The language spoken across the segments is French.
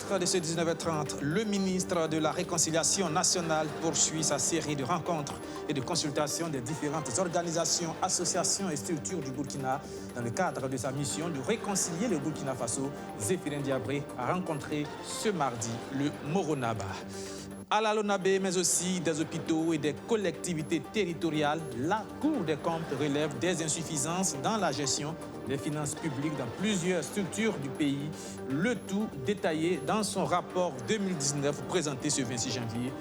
titre de ce 19h30, le ministre de la Réconciliation nationale poursuit sa série de rencontres et de consultations des différentes organisations, associations et structures du Burkina dans le cadre de sa mission de réconcilier le Burkina Faso. Zéphirin Diabré a rencontré ce mardi le Moronaba. À la Lonabé, mais aussi des hôpitaux et des collectivités territoriales, la Cour des comptes relève des insuffisances dans la gestion des finances publiques dans plusieurs structures du pays, le tout détaillé dans son rapport 2019 présenté ce 26 janvier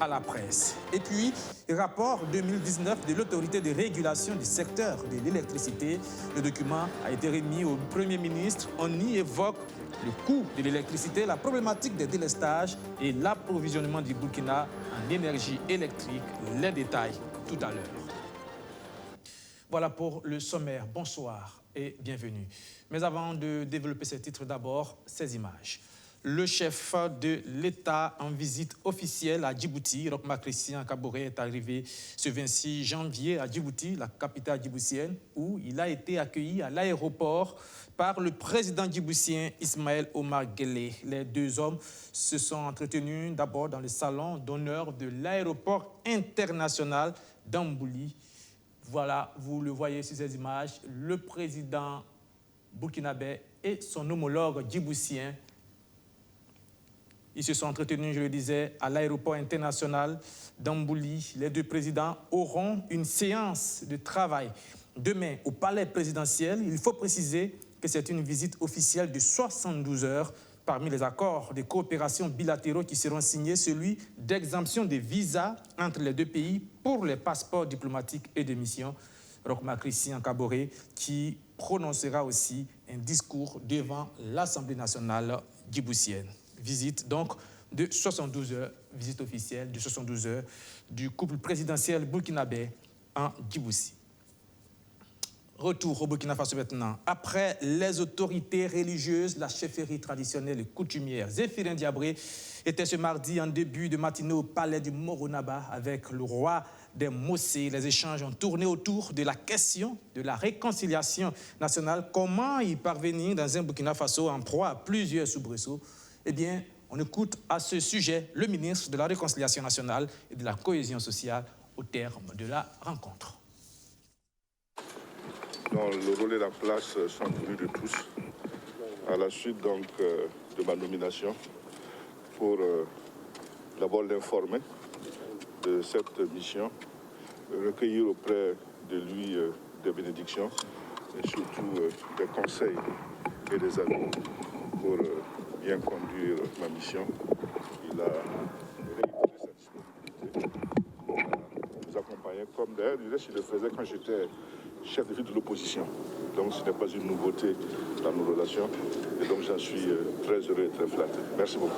à la presse. Et puis, rapport 2019 de l'autorité de régulation du secteur de l'électricité. Le document a été remis au Premier ministre. On y évoque le coût de l'électricité, la problématique des délestages et l'approvisionnement du Burkina en énergie électrique. Les détails tout à l'heure. Voilà pour le sommaire. Bonsoir et bienvenue. Mais avant de développer ces titres, d'abord, ces images. Le chef de l'État en visite officielle à Djibouti, Roch Marc Christian Kaboré, est arrivé ce 26 janvier à Djibouti, la capitale djiboutienne, où il a été accueilli à l'aéroport par le président djiboutien Ismaël Omar Guelleh. Les deux hommes se sont entretenus d'abord dans le salon d'honneur de l'aéroport international d'Ambouli. Voilà, vous le voyez sur ces images, le président burkinabé et son homologue djiboutien. Ils se sont entretenus, je le disais, à l'aéroport international d'Ambouli. Les deux présidents auront une séance de travail demain au palais présidentiel. Il faut préciser que c'est une visite officielle de 72 heures. Parmi les accords de coopération bilatéraux qui seront signés, celui d'exemption des visas entre les deux pays pour les passeports diplomatiques et de mission. Roch Marc Christian Kaboré qui prononcera aussi un discours devant l'Assemblée nationale djiboutienne. Visite donc de 72 heures, visite officielle de 72 heures du couple présidentiel burkinabé en Djibouti. Retour au Burkina Faso maintenant. Après les autorités religieuses, la chefferie traditionnelle et coutumière Zéphirin Diabré était ce mardi en début de matinée au palais du Moronaba avec le roi des Mossé. Les échanges ont tourné autour de la question de la réconciliation nationale. Comment y parvenir dans un Burkina Faso en proie à plusieurs soubresauts? Eh bien, on écoute à ce sujet le ministre de la Réconciliation nationale et de la cohésion sociale au terme de la rencontre. Donc, le rôle et la place sont connus de tous. À la suite donc, de ma nomination, pour d'abord l'informer de cette mission, recueillir auprès de lui des bénédictions et surtout des conseils et des avis pour bien conduire ma mission. Il a réitéré sa disponibilité pour nous accompagner comme d'ailleurs, il le faisait quand j'étais chef de file de l'opposition. Donc ce n'est pas une nouveauté dans nos relations et donc j'en suis très heureux et très flatté. Merci beaucoup.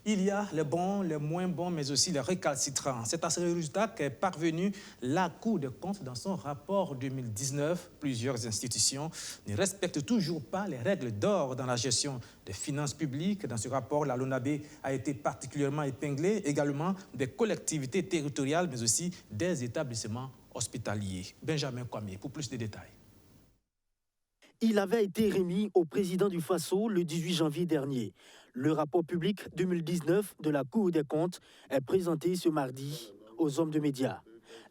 Il y a les bons, les moins bons, mais aussi les récalcitrants. C'est à ce résultat qu'est parvenue la Cour des comptes dans son rapport 2019. Plusieurs institutions ne respectent toujours pas les règles d'or dans la gestion des finances publiques. Dans ce rapport, la Lonabé a été particulièrement épinglée, également des collectivités territoriales, mais aussi des établissements hospitaliers. Benjamin Kwame, pour plus de détails. Il avait été remis au président du Faso le 18 janvier dernier. Le rapport public 2019 de la Cour des comptes est présenté ce mardi aux hommes de médias.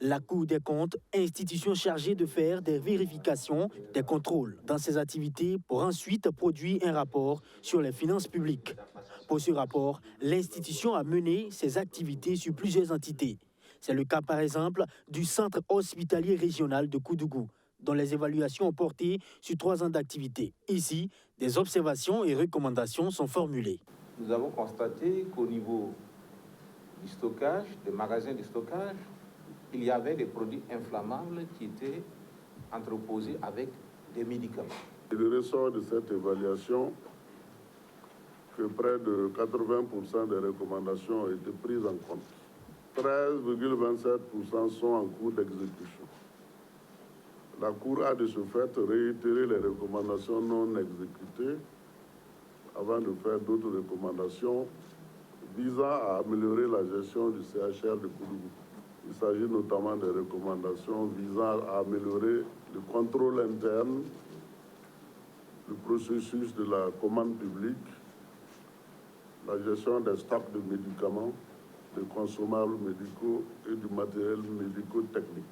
La Cour des comptes, institution chargée de faire des vérifications, des contrôles dans ses activités pour ensuite produire un rapport sur les finances publiques. Pour ce rapport, l'institution a mené ses activités sur plusieurs entités. C'est le cas par exemple du centre hospitalier régional de Koudougou, dont les évaluations ont porté sur 3 ans d'activité. Ici, des observations et recommandations sont formulées. Nous avons constaté qu'au niveau du stockage, des magasins de stockage, il y avait des produits inflammables qui étaient entreposés avec des médicaments. Il ressort de cette évaluation que près de 80% des recommandations ont été prises en compte. 13,27% sont en cours d'exécution. La Cour a de ce fait réitéré les recommandations non exécutées avant de faire d'autres recommandations visant à améliorer la gestion du CHR de Koudougou. Il s'agit notamment des recommandations visant à améliorer le contrôle interne, le processus de la commande publique, la gestion des stocks de médicaments, de consommables médicaux et du matériel médico-technique.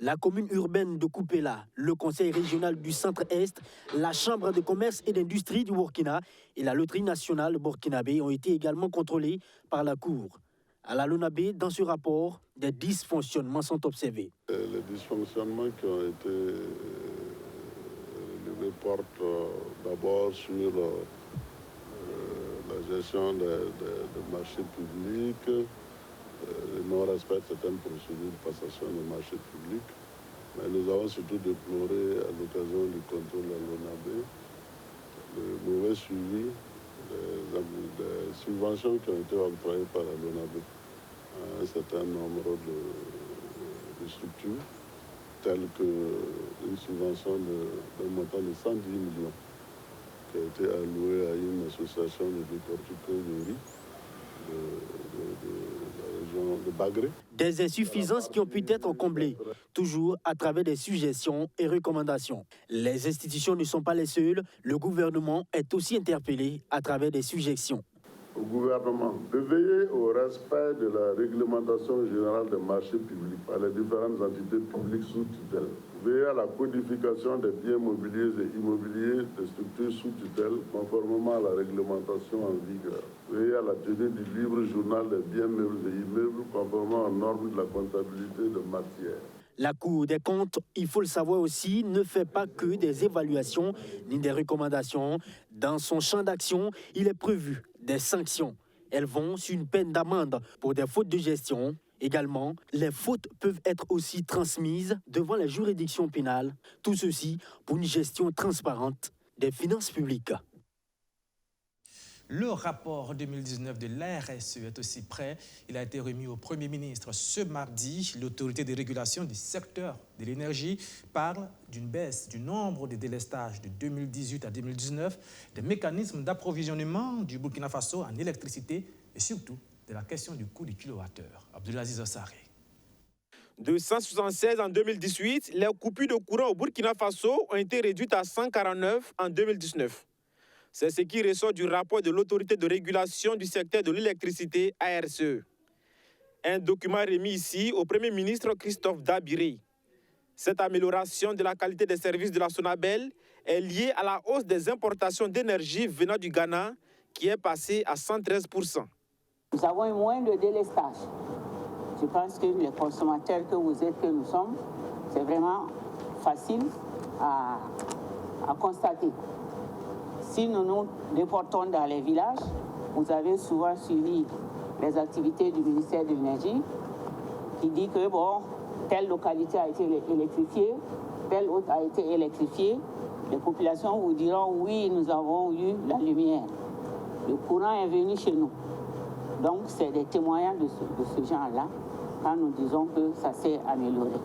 La commune urbaine de Koupela, le conseil régional du centre-est, la chambre de commerce et d'industrie du Burkina et la loterie nationale burkinabé ont été également contrôlés par la Cour. À la LONABé, dans ce rapport, des dysfonctionnements sont observés. Les dysfonctionnements qui ont été relevés portent d'abord sur la gestion des marchés publics, le non-respect de certaines procédures de passation des marchés publics. Mais nous avons surtout déploré à l'occasion du contrôle de l'ONAB le mauvais suivi des subventions qui ont été octroyées par la LONAB à un certain nombre de structures, telles qu'une subvention d'un montant de 110 millions qui a été allouée à une association de décortiqueurs de riz de la région de Bagré. Des insuffisances qui ont pu être comblées, toujours à travers des suggestions et recommandations. Les institutions ne sont pas les seules, le gouvernement est aussi interpellé à travers des suggestions. Au gouvernement de veiller au respect de la réglementation générale des marchés publics par les différentes entités publiques sous tutelle. Veiller à la codification des biens mobiliers et immobiliers des structures sous tutelle conformément à la réglementation en vigueur. Veiller à la tenue du livre journal des biens meubles et immeubles conformément aux normes de la comptabilité de matière. La Cour des comptes, il faut le savoir aussi, ne fait pas que des évaluations ni des recommandations. Dans son champ d'action, il est prévu des sanctions. Elles vont sur une peine d'amende pour des fautes de gestion. Également, les fautes peuvent être aussi transmises devant les juridictions pénales. Tout ceci pour une gestion transparente des finances publiques. Le rapport 2019 de l'ARSE est aussi prêt. Il a été remis au Premier ministre ce mardi. L'autorité de régulation du secteur de l'énergie parle d'une baisse du nombre de délestages de 2018 à 2019, des mécanismes d'approvisionnement du Burkina Faso en électricité et surtout de la question du coût du kilowattheure. Abdelaziz Ossaré. De 176 en 2018, les coupures de courant au Burkina Faso ont été réduites à 149 en 2019. C'est ce qui ressort du rapport de l'autorité de régulation du secteur de l'électricité, ARSE. Un document remis ici au Premier ministre Christophe Dabiré. Cette amélioration de la qualité des services de la SONABEL est liée à la hausse des importations d'énergie venant du Ghana, qui est passée à 113%. Nous avons eu moins de délestage. Je pense que les consommateurs que vous êtes, que nous sommes, c'est vraiment facile à constater. Si nous nous déportons dans les villages, vous avez souvent suivi les activités du ministère de l'Énergie qui dit que telle localité a été électrifiée, telle autre a été électrifiée. Les populations vous diront oui, nous avons eu la lumière. Le courant est venu chez nous. Donc c'est des témoignages de ce genre-là quand nous disons que ça s'est amélioré.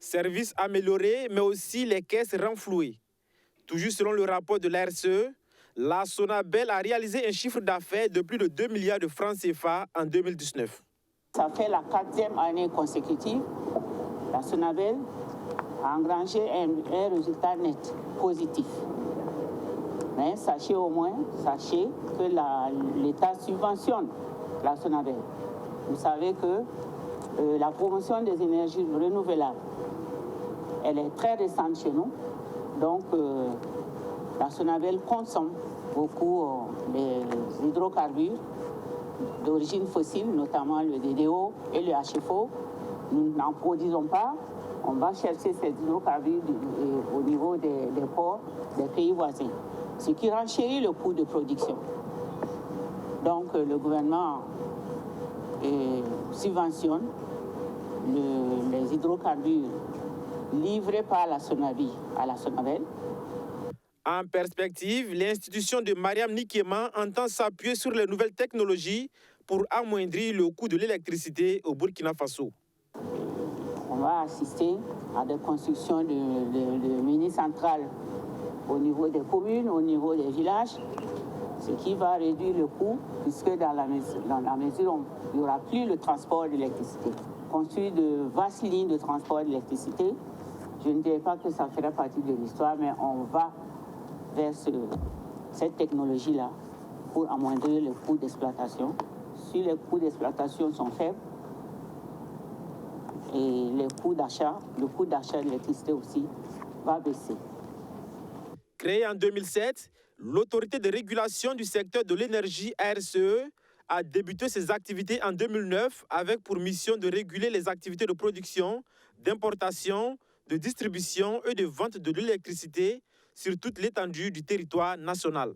Services améliorés, mais aussi les caisses renflouées. Toujours selon le rapport de l'ARSE, la SONABEL a réalisé un chiffre d'affaires de plus de 2 milliards de francs CFA en 2019. Ça fait la 4e année consécutive. La SONABEL a engrangé un résultat net positif. Mais sachez que l'État subventionne la SONABEL. Vous savez que la promotion des énergies renouvelables, elle est très récente chez nous. Donc, la SONABEL consomme beaucoup les hydrocarbures d'origine fossile, notamment le DDO et le HFO. Nous n'en produisons pas. On va chercher ces hydrocarbures au niveau des ports des pays voisins, ce qui renchérit le coût de production. Donc, le gouvernement subventionne les hydrocarbures livrés par la SONABI à la SONABEL. En perspective, l'institution de Mariam Nikema entend s'appuyer sur les nouvelles technologies pour amoindrir le coût de l'électricité au Burkina Faso. On va assister à des constructions de mini-centrales au niveau des communes, au niveau des villages, ce qui va réduire le coût, puisque dans la mesure où il n'y aura plus le transport d'électricité. Construire de vastes lignes de transport d'électricité, je ne dirais pas que ça ferait partie de l'histoire, mais on va vers cette technologie-là pour amoindrir les coûts d'exploitation. Si les coûts d'exploitation sont faibles, et le coût d'achat de l'électricité aussi va baisser. Créée en 2007, l'autorité de régulation du secteur de l'énergie RCE a débuté ses activités en 2009 avec pour mission de réguler les activités de production, d'importation, de distribution et de vente de l'électricité sur toute l'étendue du territoire national.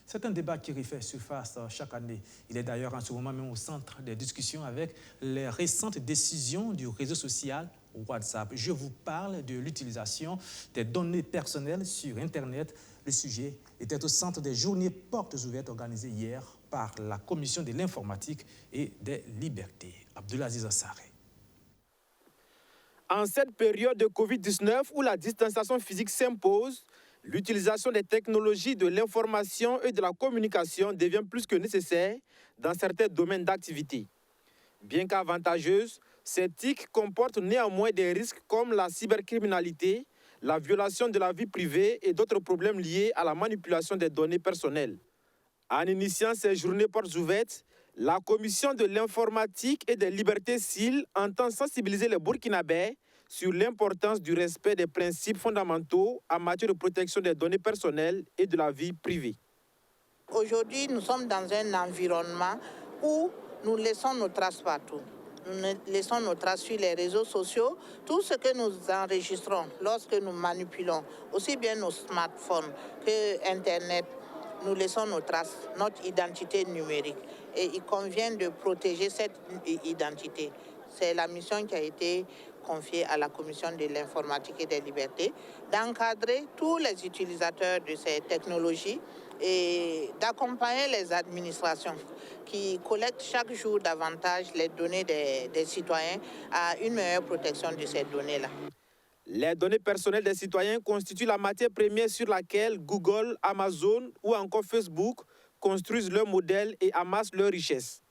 C'est un débat qui refait surface chaque année. Il est d'ailleurs en ce moment même au centre des discussions avec les récentes décisions du réseau social WhatsApp. Je vous parle de l'utilisation des données personnelles sur Internet. Le sujet était au centre des journées portes ouvertes organisées hier par la Commission de l'informatique et des libertés. Abdulaziz Assaré. En cette période de Covid-19 où la distanciation physique s'impose, l'utilisation des technologies de l'information et de la communication devient plus que nécessaire dans certains domaines d'activité. Bien qu'avantageuse, ces TIC comportent néanmoins des risques comme la cybercriminalité, la violation de la vie privée et d'autres problèmes liés à la manipulation des données personnelles. En initiant ces journées portes ouvertes, la Commission de l'informatique et des libertés civiles entend sensibiliser les Burkinabés sur l'importance du respect des principes fondamentaux en matière de protection des données personnelles et de la vie privée. Aujourd'hui, nous sommes dans un environnement où nous laissons nos traces partout. Nous laissons nos traces sur les réseaux sociaux. Tout ce que nous enregistrons lorsque nous manipulons, aussi bien nos smartphones que Internet, nous laissons nos traces, notre identité numérique. Et il convient de protéger cette identité. C'est la mission qui a été confiée à la Commission de l'informatique et des libertés, d'encadrer tous les utilisateurs de ces technologies et d'accompagner les administrations qui collectent chaque jour davantage les données des citoyens à une meilleure protection de ces données-là. Les données personnelles des citoyens constituent la matière première sur laquelle Google, Amazon ou encore Facebook construisent leurs modèles et amassent leurs richesses.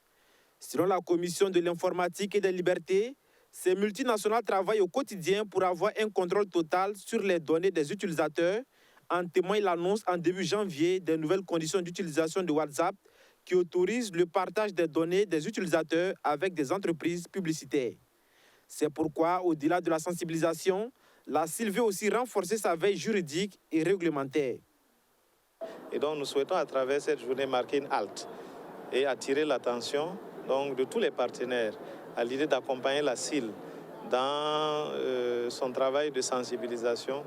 Selon la Commission de l'informatique et des libertés, ces multinationales travaillent au quotidien pour avoir un contrôle total sur les données des utilisateurs, en témoigne l'annonce en début janvier des nouvelles conditions d'utilisation de WhatsApp qui autorisent le partage des données des utilisateurs avec des entreprises publicitaires. C'est pourquoi, au-delà de la sensibilisation, la CIL veut aussi renforcer sa veille juridique et réglementaire. Et donc nous souhaitons à travers cette journée marquer une halte et attirer l'attention de tous les partenaires à l'idée d'accompagner la CIL dans son travail de sensibilisation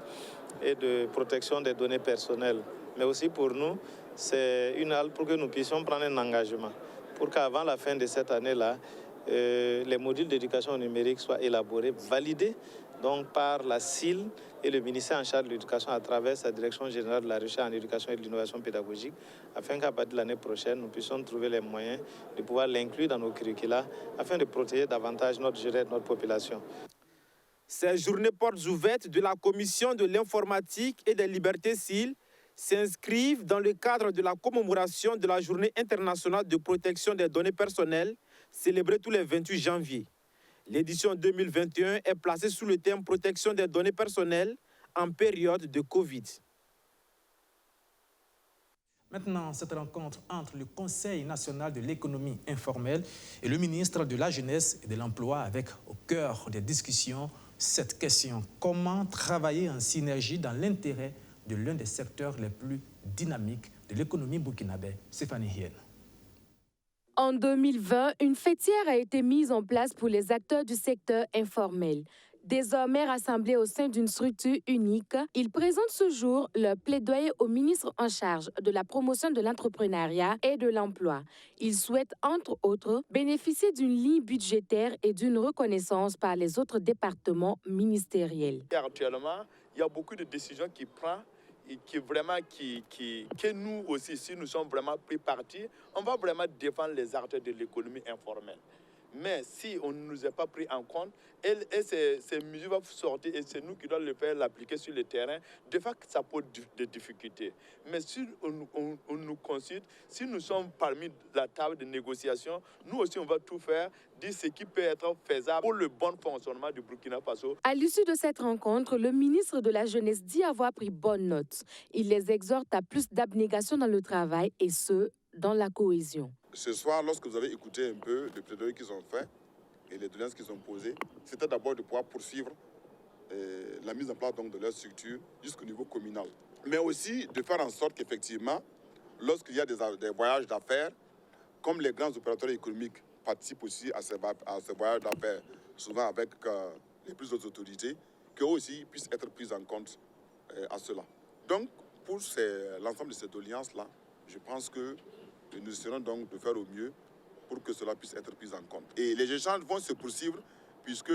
et de protection des données personnelles. Mais aussi pour nous, c'est une halte pour que nous puissions prendre un engagement pour qu'avant la fin de cette année-là, les modules d'éducation numérique soient élaborés, validés donc par la CIL et le ministère en charge de l'éducation à travers sa direction générale de la recherche en éducation et de l'innovation pédagogique, afin qu'à partir de l'année prochaine, nous puissions trouver les moyens de pouvoir l'inclure dans nos curricula, afin de protéger davantage notre jeunesse, notre population. Ces journées portes ouvertes de la Commission de l'informatique et des libertés civiles s'inscrivent dans le cadre de la commémoration de la Journée internationale de protection des données personnelles, célébrée tous les 28 janvier. L'édition 2021 est placée sous le thème « Protection des données personnelles en période de Covid ». Maintenant, cette rencontre entre le Conseil national de l'économie informelle et le ministre de la Jeunesse et de l'Emploi avec au cœur des discussions cette question. Comment travailler en synergie dans l'intérêt de l'un des secteurs les plus dynamiques de l'économie burkinabé? Stéphanie Hien. En 2020, une fêtière a été mise en place pour les acteurs du secteur informel. Désormais rassemblés au sein d'une structure unique, ils présentent ce jour leur plaidoyer au ministre en charge de la promotion de l'entrepreneuriat et de l'emploi. Ils souhaitent, entre autres, bénéficier d'une ligne budgétaire et d'une reconnaissance par les autres départements ministériels. Actuellement, il y a beaucoup de décisions qui prennent et que nous aussi, si nous sommes vraiment pris parti, on va vraiment défendre les acteurs de l'économie informelle. Mais si on ne nous a pas pris en compte, et ces mesures vont sortir et c'est nous qui devons le faire, l'appliquer sur le terrain, de fait, ça pose des difficultés. Mais si on nous consulte, si nous sommes parmi la table de négociation, nous aussi on va tout faire, dire ce qui peut être faisable pour le bon fonctionnement du Burkina Faso. À l'issue de cette rencontre, le ministre de la Jeunesse dit avoir pris bonne note. Il les exhorte à plus d'abnégation dans le travail et ce, dans la cohésion. Ce soir, lorsque vous avez écouté un peu les plaidoyers qu'ils ont fait et les doléances qu'ils ont posées, c'était d'abord de pouvoir poursuivre la mise en place donc, de leur structure jusqu'au niveau communal. Mais aussi de faire en sorte qu'effectivement, lorsqu'il y a des voyages d'affaires, comme les grands opérateurs économiques participent aussi à ces voyages d'affaires, souvent avec les plus hautes autorités, qu'eux aussi puissent être pris en compte à cela. Donc, pour l'ensemble de ces doléances-là, je pense que nous essaierons donc de faire au mieux pour que cela puisse être pris en compte. Et les échanges vont se poursuivre puisque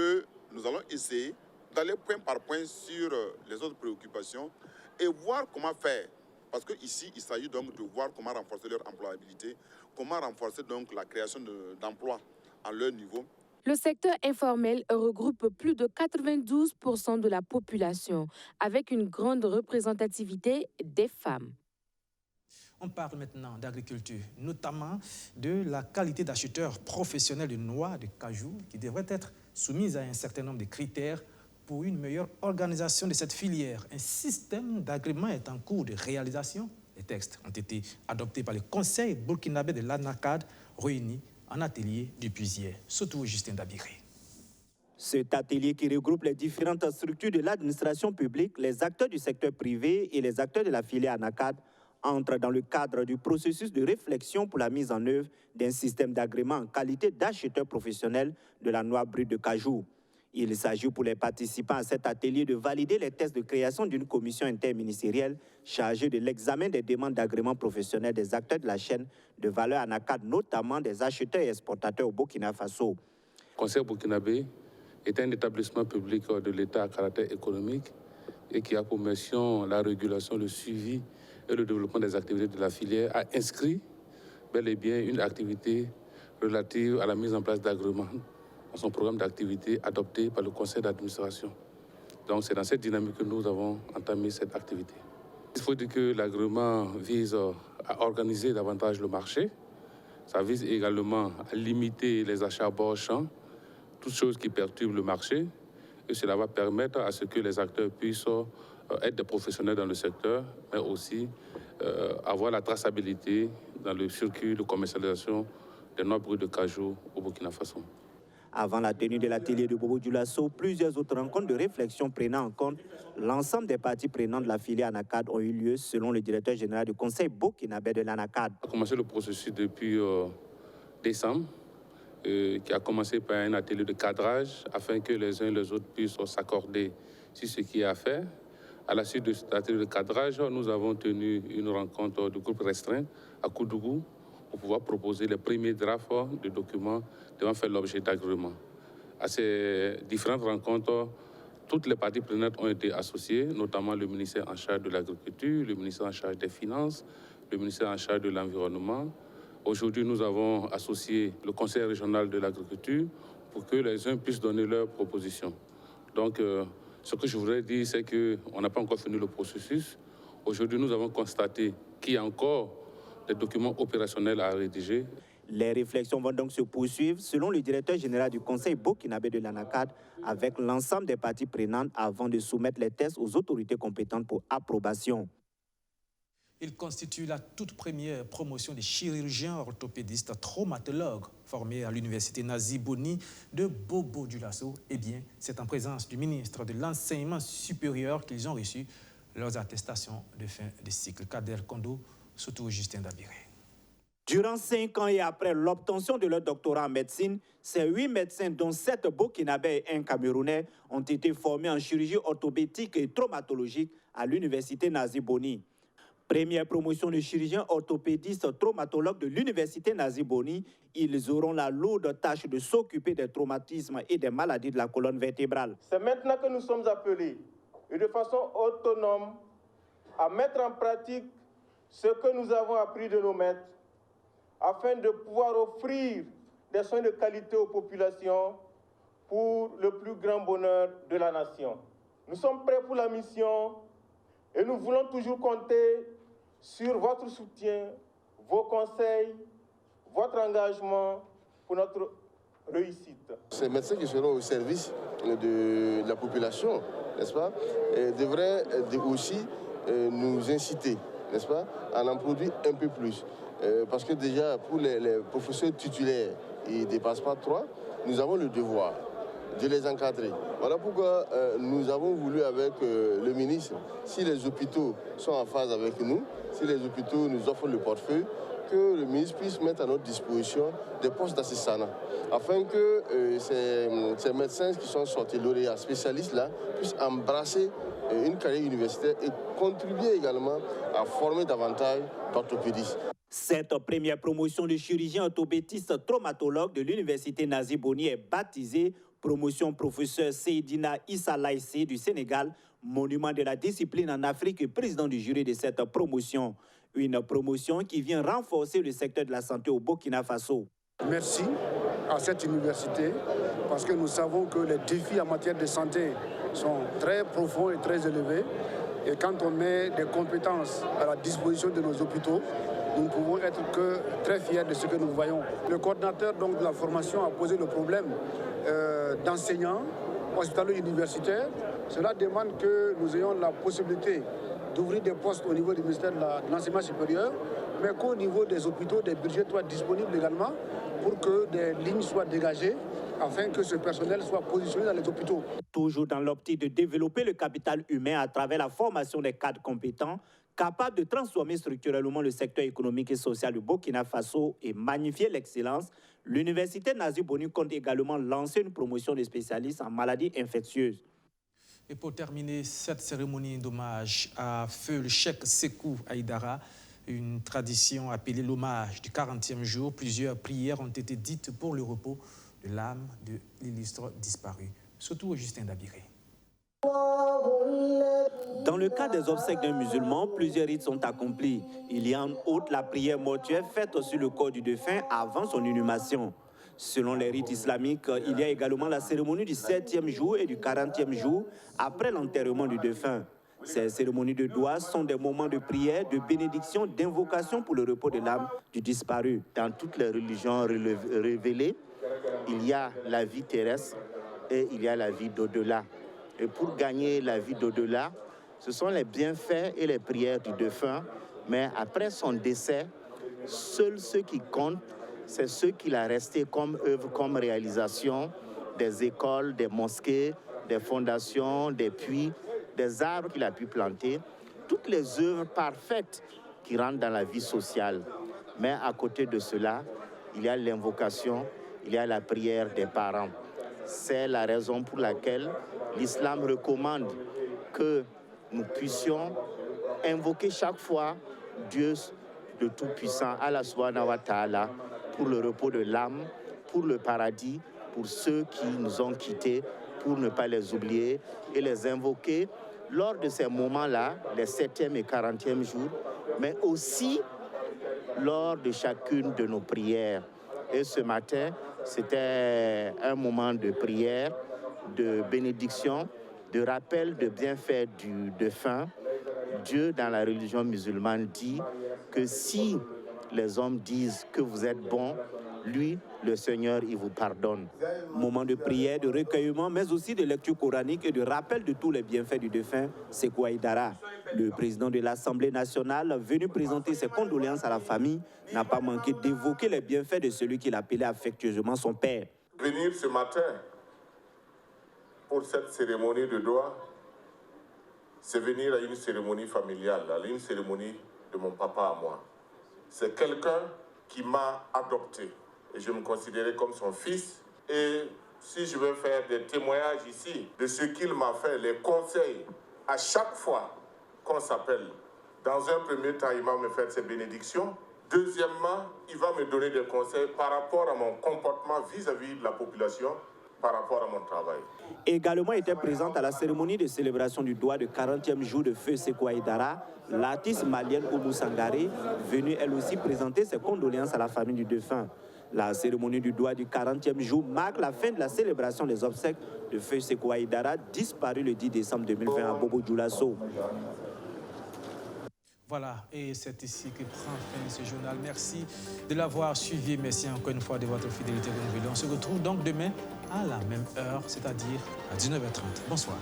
nous allons essayer d'aller point par point sur les autres préoccupations et voir comment faire. Parce qu'ici, il s'agit donc de voir comment renforcer leur employabilité, comment renforcer donc la création d'emplois à leur niveau. Le secteur informel regroupe plus de 92% de la population, avec une grande représentativité des femmes. On parle maintenant d'agriculture, notamment de la qualité d'acheteur professionnel de noix de cajou qui devrait être soumise à un certain nombre de critères pour une meilleure organisation de cette filière. Un système d'agrément est en cours de réalisation. Les textes ont été adoptés par le Conseil burkinabé de l'ANACAD, réuni en atelier depuis hier. Surtout Justin Dabiré. Cet atelier qui regroupe les différentes structures de l'administration publique, les acteurs du secteur privé et les acteurs de la filière ANACAD entre dans le cadre du processus de réflexion pour la mise en œuvre d'un système d'agrément en qualité d'acheteur professionnel de la noix brute de cajou. Il s'agit pour les participants à cet atelier de valider les tests de création d'une commission interministérielle chargée de l'examen des demandes d'agrément professionnel des acteurs de la chaîne de valeur ANACAD, notamment des acheteurs et exportateurs au Burkina Faso. Le Conseil burkinabé est un établissement public de l'État à caractère économique et qui a pour mission la régulation, le suivi et le développement des activités de la filière, a inscrit bel et bien une activité relative à la mise en place d'agréments dans son programme d'activité adopté par le conseil d'administration. Donc c'est dans cette dynamique que nous avons entamé cette activité. Il faut dire que l'agrément vise à organiser davantage le marché. Ça vise également à limiter les achats bord champ, toutes choses qui perturbent le marché. Et cela va permettre à ce que les acteurs puissent être des professionnels dans le secteur, mais aussi avoir la traçabilité dans le circuit de commercialisation des noix brutes de cajou au Burkina Faso. Avant la tenue de l'atelier de Bobo Dioulasso, plusieurs autres rencontres de réflexion prenant en compte l'ensemble des parties prenantes de la filière ANACAD ont eu lieu, selon le directeur général du Conseil burkinabé de l'ANACAD. On a commencé le processus depuis décembre, qui a commencé par un atelier de cadrage afin que les uns et les autres puissent s'accorder sur ce qui est à faire. À la suite de cet atelier de cadrage, nous avons tenu une rencontre de groupe restreint à Koudougou pour pouvoir proposer les premiers drafts de documents devant faire l'objet d'agrément. À ces différentes rencontres, toutes les parties prenantes ont été associées, notamment le ministère en charge de l'agriculture, le ministère en charge des finances, le ministère en charge de l'environnement. Aujourd'hui, nous avons associé le conseil régional de l'agriculture pour que les uns puissent donner leurs propositions. Donc, ce que je voudrais dire, c'est qu'on n'a pas encore fini le processus. Aujourd'hui, nous avons constaté qu'il y a encore des documents opérationnels à rédiger. Les réflexions vont donc se poursuivre, selon le directeur général du Conseil burkinabé de l'ANACAD, avec l'ensemble des parties prenantes avant de soumettre les tests aux autorités compétentes pour approbation. Il constitue la toute première promotion des chirurgiens orthopédistes traumatologues formés à l'université Nazi Boni de Bobo Dioulasso. Eh bien, c'est en présence du ministre de l'Enseignement supérieur qu'ils ont reçu leurs attestations de fin de cycle. Kader Kondo, surtout Justin Dabiré. Durant 5 ans et après l'obtention de leur doctorat en médecine, ces 8 médecins, dont 7 burkinabés et 1 camerounais, ont été formés en chirurgie orthopédique et traumatologique à l'université Nazi Boni. Première promotion de chirurgiens orthopédistes traumatologues de l'université Nazi Boni, ils auront la lourde tâche de s'occuper des traumatismes et des maladies de la colonne vertébrale. C'est maintenant que nous sommes appelés, et de façon autonome, à mettre en pratique ce que nous avons appris de nos maîtres, afin de pouvoir offrir des soins de qualité aux populations pour le plus grand bonheur de la nation. Nous sommes prêts pour la mission et nous voulons toujours compter sur votre soutien, vos conseils, votre engagement pour notre réussite. Ces médecins qui seront au service de la population, n'est-ce pas, devraient aussi nous inciter, n'est-ce pas, à en produire un peu plus. Parce que déjà, pour les professeurs titulaires, ils ne dépassent pas 3, nous avons le devoir de les encadrer. Voilà pourquoi nous avons voulu avec le ministre, si les hôpitaux sont en phase avec nous, si les hôpitaux nous offrent le portefeuille, que le ministre puisse mettre à notre disposition des postes d'assistants, afin que ces médecins qui sont sortis lauréats spécialistes-là puissent embrasser une carrière universitaire et contribuer également à former davantage d'orthopédistes. Cette première promotion de chirurgien orthopédiste traumatologue de l'Université Nazi Boni est baptisée promotion professeur Seydina Issa Laïsé du Sénégal, monument de la discipline en Afrique et président du jury de cette promotion. Une promotion qui vient renforcer le secteur de la santé au Burkina Faso. Merci à cette université parce que nous savons que les défis en matière de santé sont très profonds et très élevés. Et quand on met des compétences à la disposition de nos hôpitaux, nous ne pouvons être que très fiers de ce que nous voyons. Le coordinateur donc, de la formation a posé le problème d'enseignants hospitalo-universitaires. Cela demande que nous ayons la possibilité d'ouvrir des postes au niveau du ministère de l'enseignement supérieur, mais qu'au niveau des hôpitaux, des budgets soient disponibles également pour que des lignes soient dégagées afin que ce personnel soit positionné dans les hôpitaux. Toujours dans l'optique de développer le capital humain à travers la formation des cadres compétents, capables de transformer structurellement le secteur économique et social du Burkina Faso et magnifier l'excellence, l'Université Nazi Boni compte également lancer une promotion de spécialistes en maladies infectieuses. Et pour terminer cette cérémonie d'hommage à feu le Cheikh Sékou Haïdara, une tradition appelée l'hommage du 40e jour, plusieurs prières ont été dites pour le repos de l'âme de l'illustre disparu. Surtout Justin Dabiré. Dans le cas des obsèques d'un musulman, plusieurs rites sont accomplis. Il y a en outre la prière mortuaire faite sur le corps du défunt avant son inhumation. Selon les rites islamiques, il y a également la cérémonie du 7e jour et du 40e jour après l'enterrement du défunt. Ces cérémonies de dua sont des moments de prière, de bénédiction, d'invocation pour le repos de l'âme du disparu. Dans toutes les religions révélées, il y a la vie terrestre et il y a la vie d'au-delà. Et pour gagner la vie d'au-delà, ce sont les bienfaits et les prières du défunt. Mais après son décès, seuls ceux qui comptent, c'est ce qu'il a resté comme œuvre, comme réalisation, des écoles, des mosquées, des fondations, des puits, des arbres qu'il a pu planter, toutes les œuvres parfaites qui rentrent dans la vie sociale. Mais à côté de cela, il y a l'invocation, il y a la prière des parents. C'est la raison pour laquelle l'islam recommande que nous puissions invoquer chaque fois Dieu le Tout-Puissant, Allah subhanahu wa ta'ala, pour le repos de l'âme, pour le paradis, pour ceux qui nous ont quittés, pour ne pas les oublier et les invoquer lors de ces moments-là, les 7e et 40e jours, mais aussi lors de chacune de nos prières. Et ce matin, c'était un moment de prière, de bénédiction, de rappel de bienfaits du défunt. Dieu, dans la religion musulmane, dit que si les hommes disent que vous êtes bons, lui, le Seigneur, il vous pardonne. Moment de prière, de recueillement, mais aussi de lecture coranique et de rappel de tous les bienfaits du défunt Sékou Haïdara. Le président de l'Assemblée nationale, venu présenter ses condoléances à la famille, n'a pas manqué d'évoquer les bienfaits de celui qu'il appelait affectueusement son père. Venir ce matin pour cette cérémonie de dua, c'est venir à une cérémonie familiale, à une cérémonie de mon papa à moi. C'est quelqu'un qui m'a adopté et je me considérais comme son fils. Et si je veux faire des témoignages ici de ce qu'il m'a fait, les conseils, à chaque fois qu'on s'appelle, dans un premier temps, il va me faire ses bénédictions. Deuxièmement, il va me donner des conseils par rapport à mon comportement vis-à-vis de la population, par rapport à mon travail. Également était présente à la cérémonie de célébration du doigt de 40e jour de feu Sékou Haïdara, l'artiste malienne Oumou Sangaré, venue elle aussi présenter ses condoléances à la famille du défunt. La cérémonie du doigt du 40e jour marque la fin de la célébration des obsèques de Feu Sékou Aïdara, disparu le 10 décembre 2020 à Bobo Dioulasso. Voilà, et c'est ici que prend fin ce journal. Merci de l'avoir suivi. Merci encore une fois de votre fidélité renouvelée. On se retrouve donc demain à la même heure, c'est-à-dire à 19h30. Bonsoir.